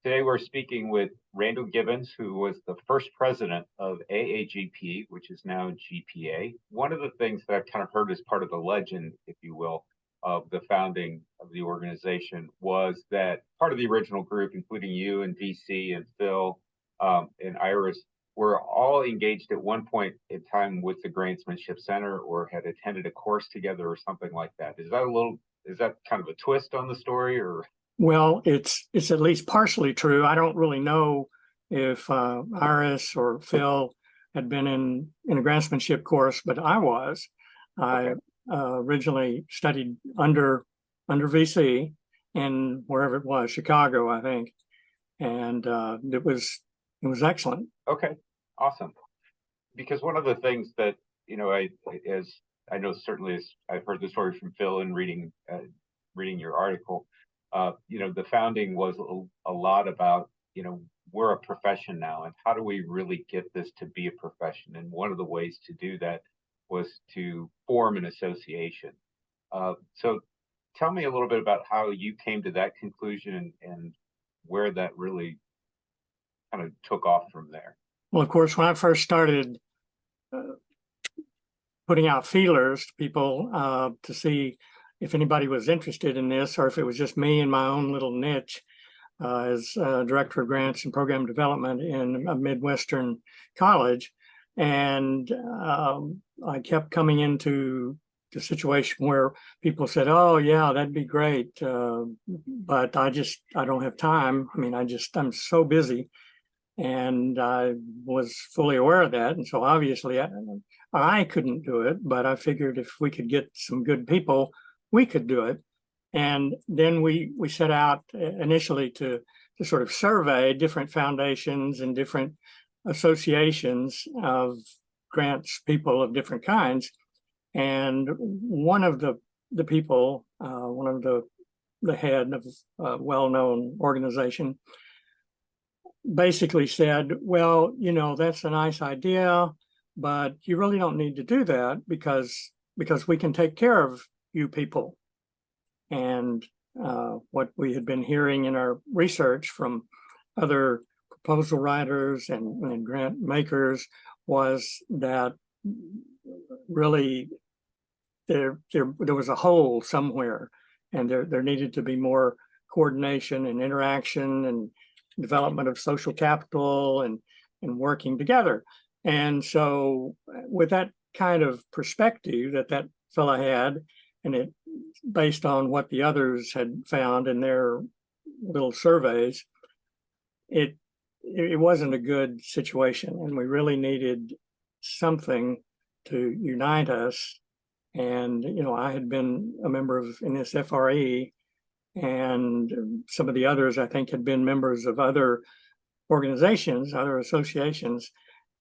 Today we're speaking with Randall Givens, who was the first president of AAGP, which is now GPA. One of the things that I've kind of heard as part of the legend, if you will, of the founding of the organization was that part of the original group, including you and VC and Phil and Iris, were all engaged at one point in time with the Grantsmanship Center or had attended a course together or something like that. Is that kind of a twist on the story, or? Well, it's at least partially true. I don't really know if Iris or Phil had been in a grantsmanship course, but I was. I originally studied under VC in wherever it was, Chicago, I think, and it was excellent. Okay, awesome. Because one of the things that as I know, certainly as I've heard the story from Phil and reading your article. The founding was a lot about, we're a profession now, and how do we really get this to be a profession? And one of the ways to do that was to form an association. So tell me a little bit about how you came to that conclusion and where that really kind of took off from there. Well, of course, when I first started putting out feelers to people to see if anybody was interested in this, or if it was just me in my own little niche as director of grants and program development in a Midwestern college. And I kept coming into the situation where people said, oh yeah, that'd be great. But I don't have time. I mean, I'm so busy. And I was fully aware of that. And so obviously I couldn't do it, but I figured if we could get some good people, we could do it. And then we set out initially to sort of survey different foundations and different associations of grants people of different kinds. And one of the people, one of the head of a well-known organization, basically said, well, that's a nice idea, but you really don't need to do that because we can take care of you people. And what we had been hearing in our research from other proposal writers and grant makers was that really there was a hole somewhere, and there needed to be more coordination and interaction and development of social capital and working together. And so with that kind of perspective that fellow had, and it based on what the others had found in their little surveys, it wasn't a good situation, and we really needed something to unite us. And I had been a member of NSFRE, and some of the others I think had been members of other organizations, other associations,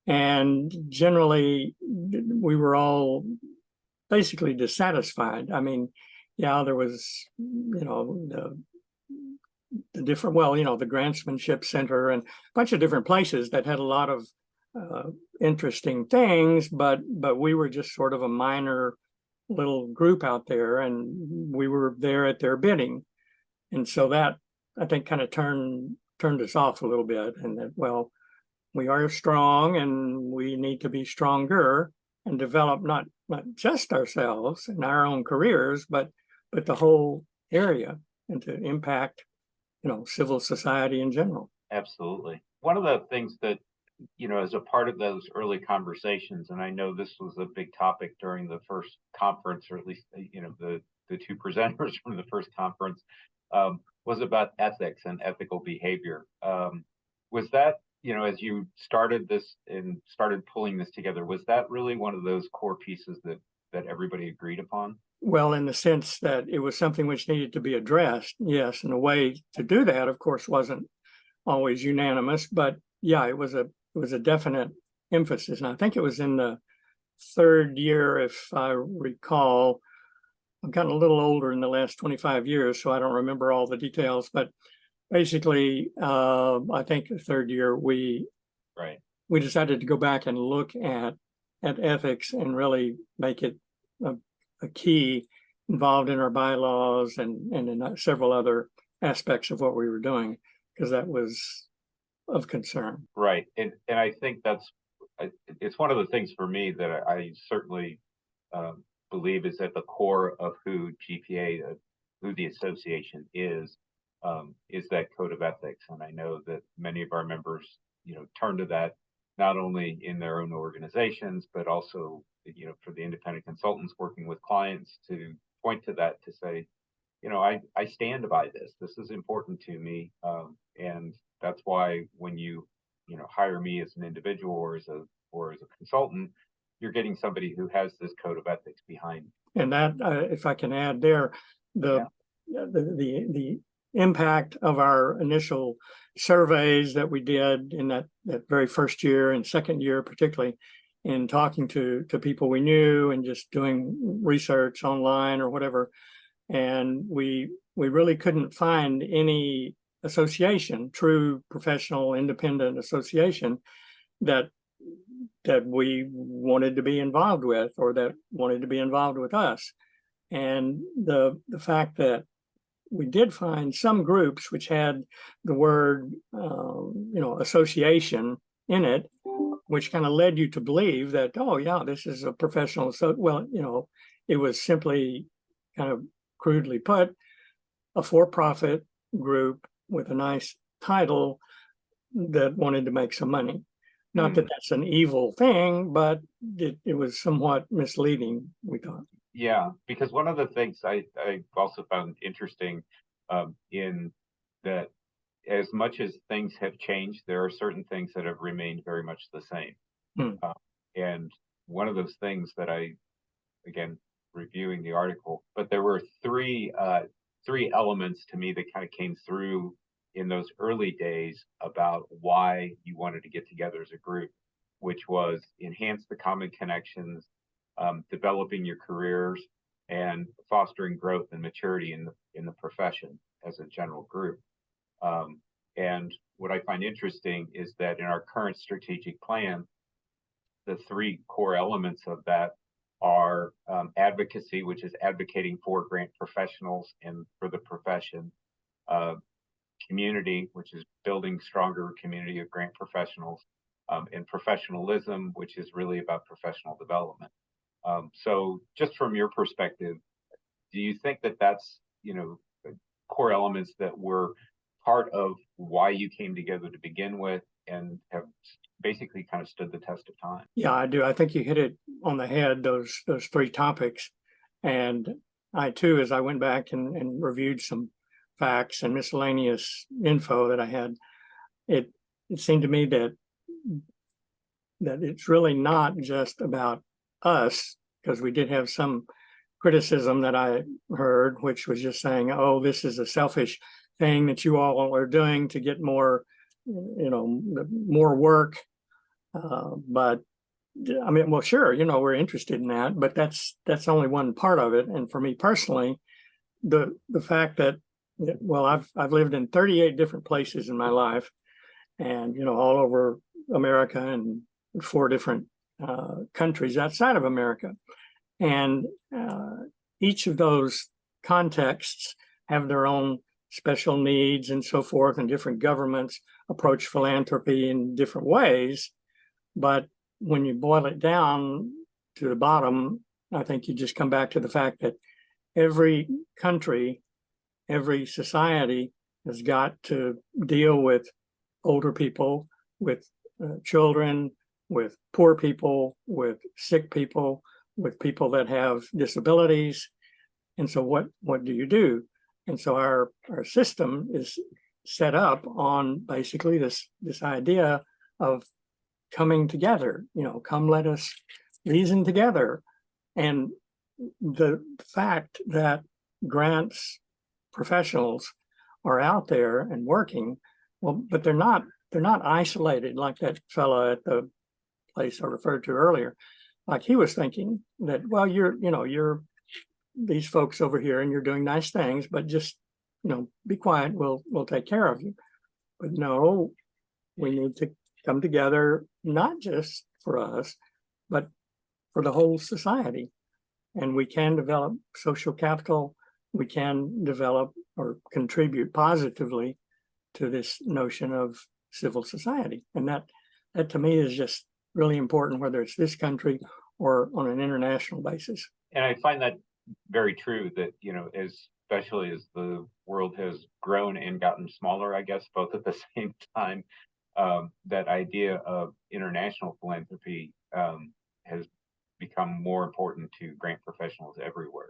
and generally we were all basically dissatisfied. I mean, yeah, there was, the different, the Grantsmanship Center and a bunch of different places that had a lot of interesting things, but we were just sort of a minor little group out there, and we were there at their bidding. And so that, I think, kind of turned us off a little bit, and that, well, we are strong and we need to be stronger and develop not just ourselves and our own careers, but the whole area, and to impact, civil society in general. Absolutely. One of the things that, as a part of those early conversations, and I know this was a big topic during the first conference, or at least, the two presenters from the first conference, was about ethics and ethical behavior. Was that, as you started this and started pulling this together, was that really one of those core pieces that everybody agreed upon? Well, in the sense that it was something which needed to be addressed, yes. And the way to do that, of course, wasn't always unanimous, but yeah, it was a definite emphasis. And I think it was in the third year, if I recall. I've gotten a little older in the last 25 years, so I don't remember all the details, but basically, I think the third year we decided to go back and look at ethics and really make it a key involved in our bylaws and in several other aspects of what we were doing. because that was of concern. Right. And I think it's one of the things for me that I certainly believe is at the core of who GPA, who the association is that code of ethics. And I know that many of our members, turn to that not only in their own organizations, but also, for the independent consultants working with clients to point to that, to say, I stand by this. This is important to me. And that's why when you hire me as an individual or as a consultant, you're getting somebody who has this code of ethics behind. And that, if I can add there, the impact of our initial surveys that we did in that very first year and second year, particularly in talking to people we knew and just doing research online or whatever. And we really couldn't find any association, true professional independent association that we wanted to be involved with, or that wanted to be involved with us. And the fact that we did find some groups which had the word association in it, which kind of led you to believe that, oh yeah, this is a professional. So, well, it was simply, kind of crudely put, a for-profit group with a nice title that wanted to make some money. Not that that's an evil thing, but it was somewhat misleading, we thought. Yeah, because one of the things I also found interesting in that, as much as things have changed, there are certain things that have remained very much the same. And one of those things that again, reviewing the article, but there were three elements to me that kind of came through in those early days about why you wanted to get together as a group, which was enhance the common connections, developing your careers, and fostering growth and maturity in the profession as a general group. And what I find interesting is that in our current strategic plan, the three core elements of that are advocacy, which is advocating for grant professionals and for the profession, community, which is building stronger community of grant professionals, and professionalism, which is really about professional development. So just from your perspective, do you think that that's, core elements that were part of why you came together to begin with and have basically kind of stood the test of time? Yeah, I do. I think you hit it on the head, those three topics. And I too, as I went back and reviewed some facts and miscellaneous info that I had, it seemed to me that it's really not just about us, because we did have some criticism that I heard, which was just saying, oh, this is a selfish thing that you all are doing to get more, more work. But I mean, well, sure, we're interested in that, but that's only one part of it. And for me personally, the fact that, well, I've lived in 38 different places in my life, and all over America and 4 different countries outside of America, and each of those contexts have their own special needs and so forth, and different governments approach philanthropy in different ways. But when you boil it down to the bottom, I think you just come back to the fact that every country, every society has got to deal with older people, with children, with poor people, with sick people, with people that have disabilities. And so what do you do? And so our system is set up on basically this idea of coming together, come let us reason together. And the fact that grants professionals are out there and working, well, but they're not isolated like that fellow at the place I referred to earlier. Like he was thinking that, well, you're these folks over here and you're doing nice things, but just, be quiet, we'll take care of you. But no, we need to come together, not just for us, but for the whole society. And we can develop social capital. We can develop or contribute positively to this notion of civil society. And that to me is just really important, whether it's this country or on an international basis. And I find that very true that, especially as the world has grown and gotten smaller, I guess, both at the same time, that idea of international philanthropy has become more important to grant professionals everywhere.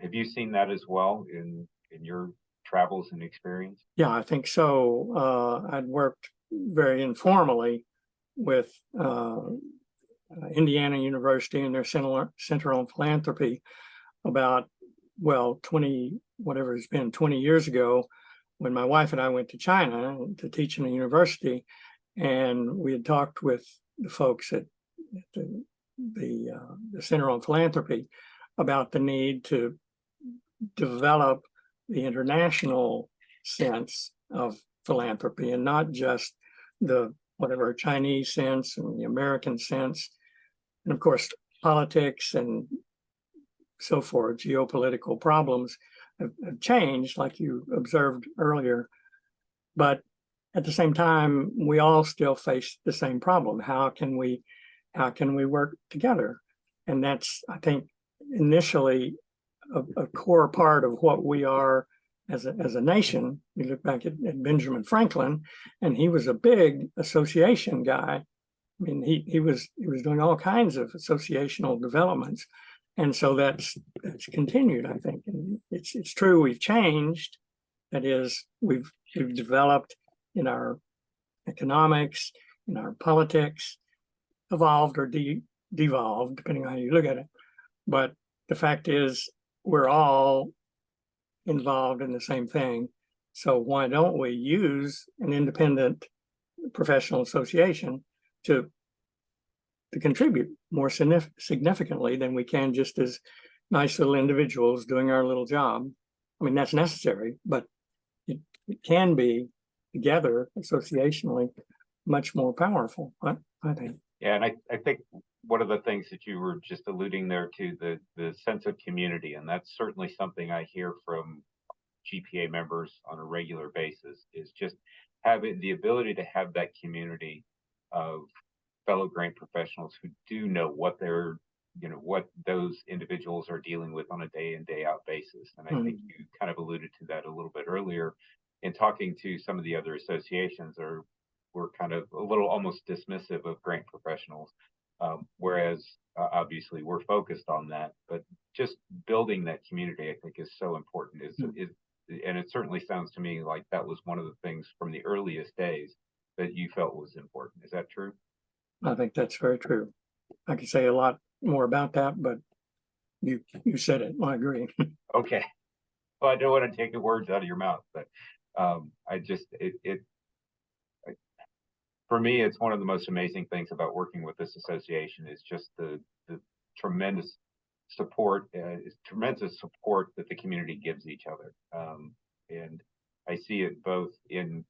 Have you seen that as well in your travels and experience? Yeah, I think so. I'd worked very informally with Indiana University and their Center on Philanthropy about, 20 years ago, when my wife and I went to China to teach in a university, and we had talked with the folks at the Center on Philanthropy about the need to develop the international sense of philanthropy and not just the whatever Chinese sense and the American sense. And of course, politics and so forth, geopolitical problems have changed, like you observed earlier. But at the same time, we all still face the same problem. How can we work together? And that's, I think, initially a core part of what we are as a nation. We look back at Benjamin Franklin, and he was a big association guy. I mean, he was doing all kinds of associational developments, and so that's continued, I think. And it's true, we've changed. That is, we've developed in our economics, in our politics, evolved or devolved, depending on how you look at it. But the fact is, we're all involved in the same thing. So why don't we use an independent professional association to contribute more significantly than we can just as nice little individuals doing our little job? I mean, that's necessary, but it can be together associationally much more powerful, I think. Yeah, and I think one of the things that you were just alluding there to, the sense of community, and that's certainly something I hear from GPA members on a regular basis, is just having the ability to have that community of fellow grant professionals who do know what what those individuals are dealing with on a day in, day out basis. And I think you kind of alluded to that a little bit earlier in talking to some of the other associations, or were kind of a little almost dismissive of grant professionals, whereas obviously we're focused on that. But just building that community, I think, is so important. And it certainly sounds to me like that was one of the things from the earliest days that you felt was important. Is that true? I think that's very true. I could say a lot more about that, but you said it. I agree. Okay. Well, I don't want to take the words out of your mouth, but for me, it's one of the most amazing things about working with this association is just the tremendous support that the community gives each other. And I see it both in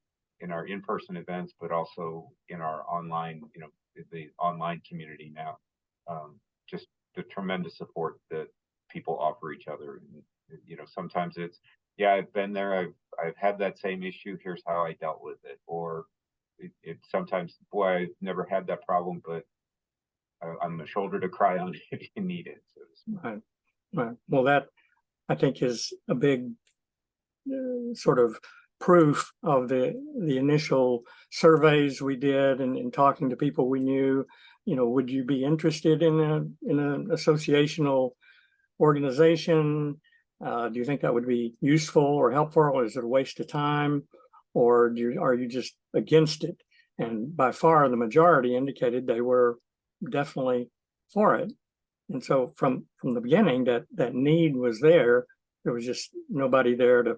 our in-person events, but also in our online, the online community now. Just the tremendous support that people offer each other. And, sometimes it's, yeah, I've been there. I've had that same issue. Here's how I dealt with it. Or it sometimes, boy, I've never had that problem, but I'm a shoulder to cry on if you need it. So Right. Well, that I think is a big sort of proof of the initial surveys we did and talking to people we knew. Would you be interested in an associational organization? Do you think that would be useful or helpful, or is it a waste of time, or are you just against it? And by far the majority indicated they were definitely for it. And so from the beginning, that need was there. There was just nobody there to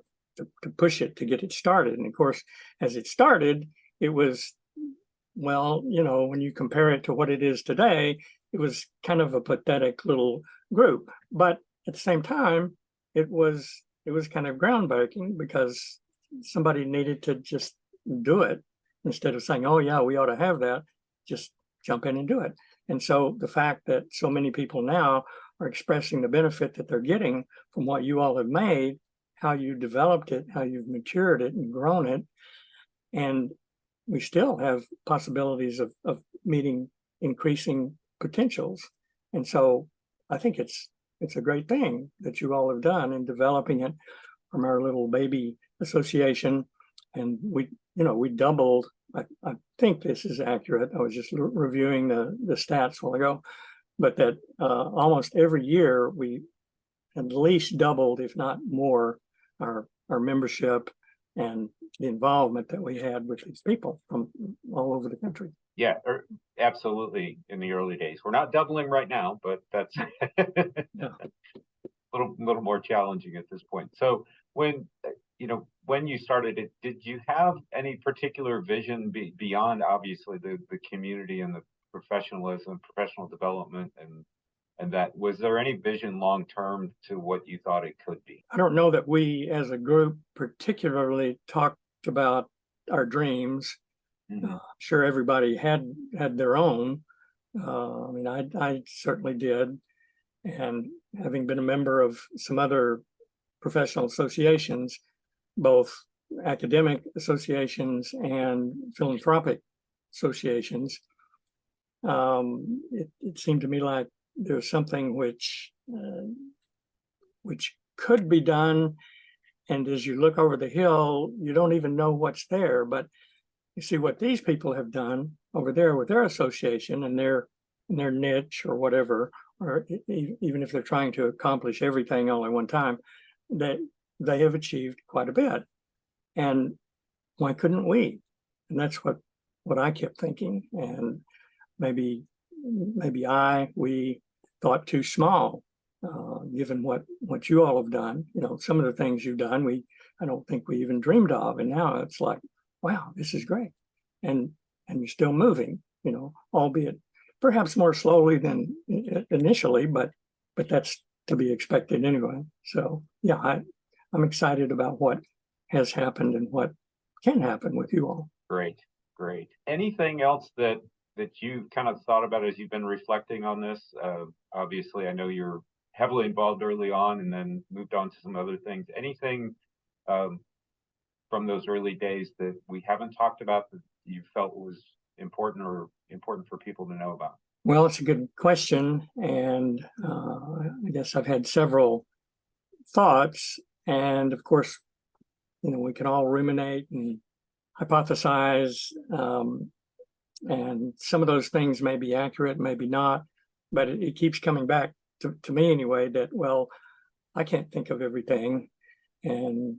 push it, to get it started. And of course, as it started, it was, when you compare it to what it is today, it was kind of a pathetic little group. But at the same time, it was kind of groundbreaking, because somebody needed to just do it instead of saying, oh yeah, we ought to have that, just jump in and do it. And so the fact that so many people now are expressing the benefit that they're getting from what you all have made how you developed it, how you've matured it and grown it. And we still have possibilities of meeting increasing potentials. And so I think it's a great thing that you all have done in developing it from our little baby association. And we doubled, I think this is accurate. I was just reviewing the stats a while ago, but that almost every year we at least doubled, if not more, our membership and the involvement that we had with these people from all over the country. Yeah, absolutely. In the early days, we're not doubling right now, but that's Yeah. a little more challenging at this point. So when you started it, did you have any particular vision beyond obviously the community and the professionalism, professional development, and that, was there any vision long term to what you thought it could be? I don't know that we as a group particularly talked about our dreams. Sure, everybody had their own. I mean, I certainly did. And having been a member of some other professional associations, both academic associations and philanthropic associations, it seemed to me like there's something which could be done. And as you look over the hill, you don't even know what's there, but you see what these people have done over there with their association and their niche or whatever, or even if they're trying to accomplish everything all at one time, that they have achieved quite a bit. And why couldn't we? And that's what I kept thinking. And maybe we thought too small, given what you all have done. Some of the things you've done, I don't think we even dreamed of. And now it's like, wow, this is great. And you're still moving, albeit perhaps more slowly than initially, but that's to be expected anyway. So yeah, I'm excited about what has happened and what can happen with you all. Great. Anything else that you kind of thought about as you've been reflecting on this? Obviously, I know you're heavily involved early on and then moved on to some other things. Anything from those early days that we haven't talked about that you felt was important for people to know about? Well, it's a good question. And I guess I've had several thoughts. And of course, we can all ruminate and hypothesize. And some of those things may be accurate, maybe not, but it keeps coming back to me anyway, that, well, I can't think of everything. And,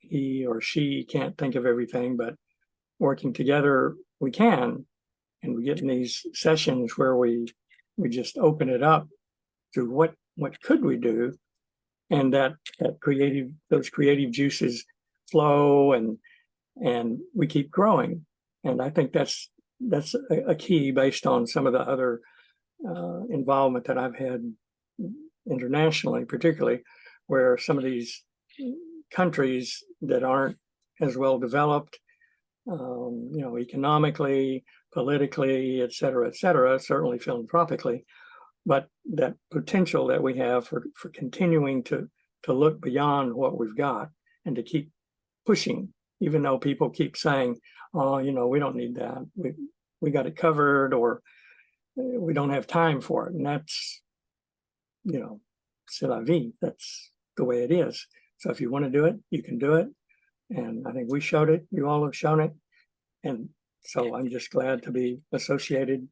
he or she can't think of everything, but working together, we can. And we get in these sessions where we just open it up to what could we do, and those creative juices flow, and we keep growing. And I think that's a key based on some of the other involvement that I've had internationally, particularly where some of these countries that aren't as well developed, economically, politically, et cetera, certainly philanthropically, but that potential that we have for continuing to look beyond what we've got and to keep pushing, even though people keep saying, oh, we don't need that. We got it covered, or we don't have time for it. And that's, c'est la vie. That's the way it is. So if you want to do it, you can do it. And I think we showed it. You all have shown it. And so I'm just glad to be associated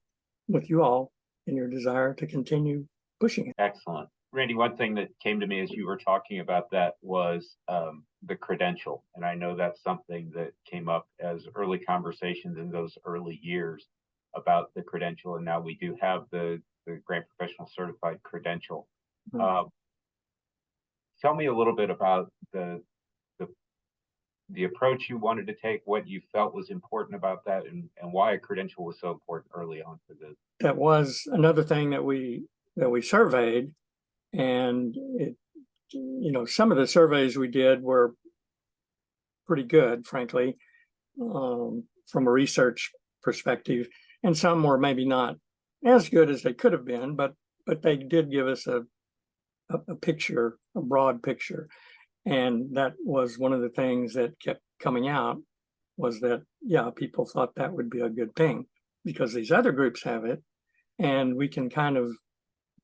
with you all in your desire to continue pushing it. Excellent. Randy, one thing that came to me as you were talking about that was the credential. And I know that's something that came up as early conversations in those early years about the credential. And now we do have the Grant Professional Certified credential. Mm-hmm. Tell me a little bit about the approach you wanted to take, what you felt was important about that, and why a credential was so important early on for this. That was another thing that we surveyed, and some of the surveys we did were pretty good, frankly, from a research perspective, and some were maybe not as good as they could have been, but they did give us a picture, a broad picture. And that was one of the things that kept coming out, was that, yeah, people thought that would be a good thing because these other groups have it, and we can kind of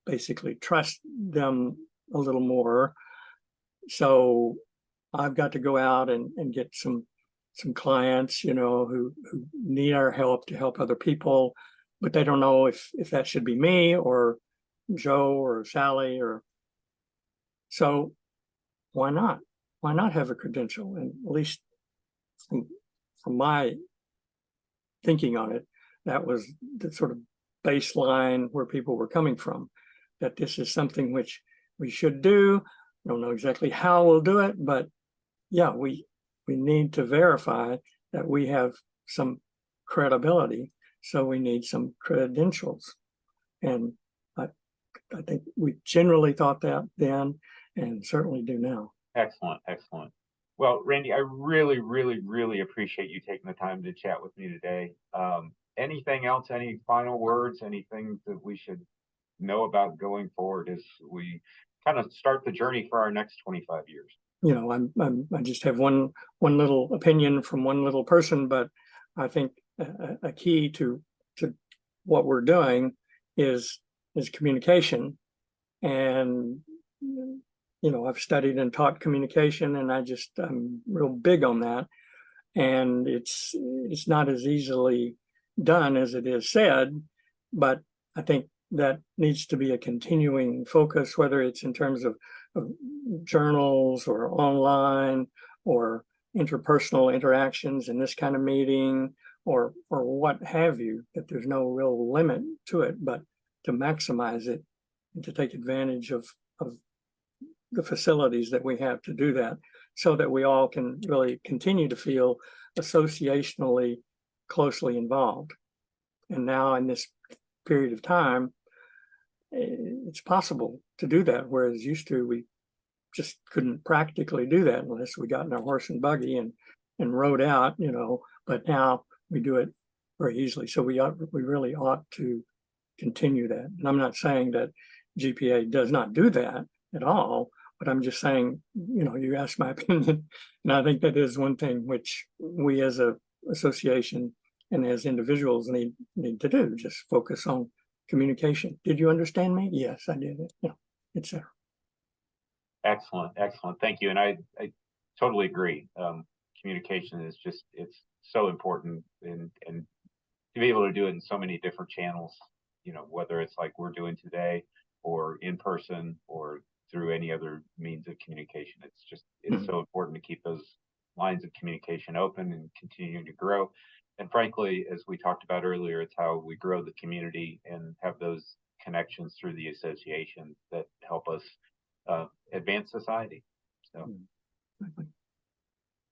basically trust them a little more. So I've got to go out and get some clients, you know, who need our help to help other people, but they don't know if that should be me or Joe or Sally. Or so why not? Why not have a credential? And at least from my thinking on it, that was the sort of baseline where people were coming from, that this is something which we should do. I don't know exactly how we'll do it, but yeah, we need to verify that we have some credibility. So we need some credentials. And I think we generally thought that then, and certainly do now. Excellent, excellent. Well, Randy, I really, really, really appreciate you taking the time to chat with me today. Anything else, any final words, anything that we should know about going forward as we kind of start the journey for our next 25 years? You know, I just have one little opinion from one little person, but I think a key to what we're doing is communication. And you know, I've studied and taught communication, and I'm real big on that. And it's not as easily done as it is said, but I think that needs to be a continuing focus, whether it's in terms of journals or online or interpersonal interactions in this kind of meeting or what have you, that there's no real limit to it, but to maximize it and to take advantage of the facilities that we have to do that, so that we all can really continue to feel associationally closely involved. And now in this period of time, it's possible to do that, whereas used to we just couldn't practically do that unless we got in our horse and buggy and rode out, you know. But now we do it very easily. So we really ought to continue that. And I'm not saying that GPA does not do that at all, but I'm just saying, you know, you asked my opinion, and I think that is one thing which we as a association and as individuals need to do, just focus on communication. Did you understand me? Yes, I did. You know, etc. Excellent, excellent. Thank you. And I totally agree. Communication is just, it's so important, and to be able to do it in so many different channels, you know, whether it's like we're doing today or in person or through any other means of communication. It's so important to keep those lines of communication open and continuing to grow. And frankly, as we talked about earlier, it's how we grow the community and have those connections through the association that help us advance society. So,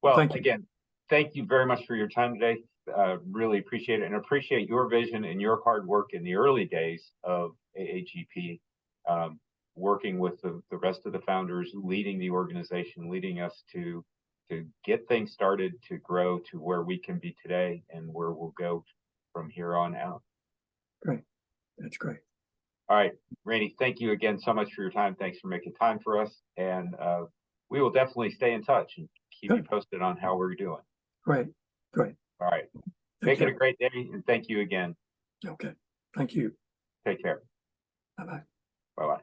well, again, thank you very much for your time today. Really appreciate it, and appreciate your vision and your hard work in the early days of AAGP, working with the rest of the founders, leading the organization, leading us to get things started, to grow to where we can be today and where we'll go from here on out. Great. That's great. All right, Randy, thank you again so much for your time. Thanks for making time for us. And we will definitely stay in touch and keep you posted on how we're doing. Great. Great. All right. Make it a great day, and thank you again. Okay. Thank you. Take care. Bye-bye. Bye-bye.